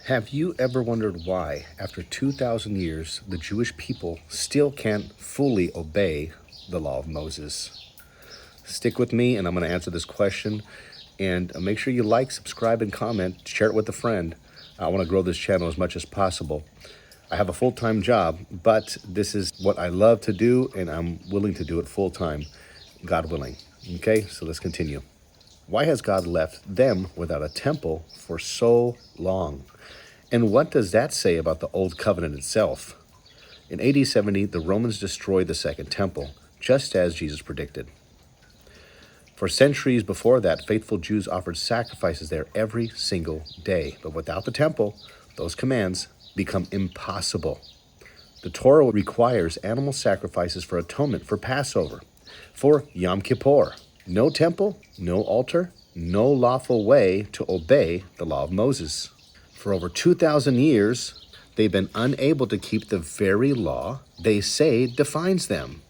Have you ever wondered why, after 2,000 years, the Jewish people still can't fully obey the law of Moses? Stick with me, and I'm going to answer this question. And make sure you like, subscribe, and comment. Share it with a friend. I want to grow this channel as much as possible. I have a full-time job, but this is what I love to do, and I'm willing to do it full-time, God willing. Okay, so let's continue. Why has God left them without a temple for so long? And what does that say about the Old Covenant itself? In AD 70, the Romans destroyed the Second Temple, just as Jesus predicted. For centuries before that, faithful Jews offered sacrifices there every single day. But without the temple, those commands become impossible. The Torah requires animal sacrifices for atonement, for Passover, for Yom Kippur. No temple, no altar, no lawful way to obey the law of Moses. For over 2,000 years, they've been unable to keep the very law they say defines them.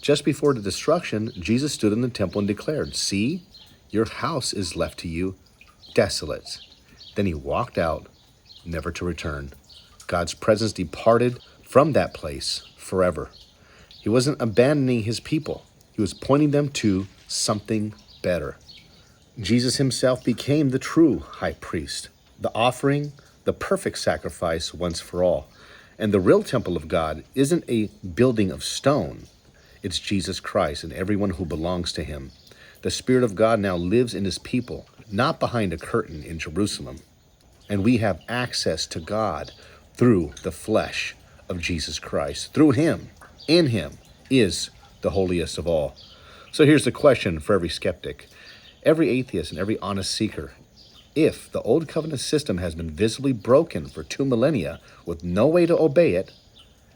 Just before the destruction, Jesus stood in the temple and declared, "See, your house is left to you desolate." Then he walked out, never to return. God's presence departed from that place forever. He wasn't abandoning his people. He was pointing them to something better. Jesus himself became the true high priest, the offering, the perfect sacrifice once for all. And the real temple of God isn't a building of stone. It's Jesus Christ and everyone who belongs to him. The Spirit of God now lives in his people, not behind a curtain in Jerusalem. And we have access to God through the flesh of Jesus Christ. Through him, in him, is the holiest of all. So here's the question for every skeptic, every atheist, and every honest seeker. If the Old Covenant system has been visibly broken for 2 millennia with no way to obey it,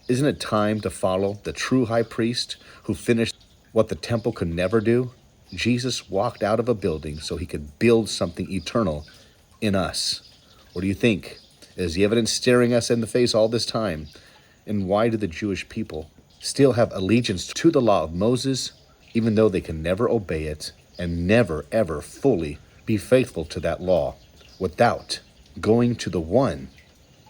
isn't it time to follow the true high priest who finished what the temple could never do? Jesus walked out of a building so he could build something eternal in us. What do you think? Is the evidence staring us in the face all this time? And why do the Jewish people still have allegiance to the law of Moses, even though they can never obey it and never, ever fully be faithful to that law without going to the one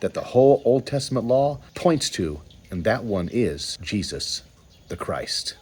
that the whole Old Testament law points to, and that one is Jesus the Christ?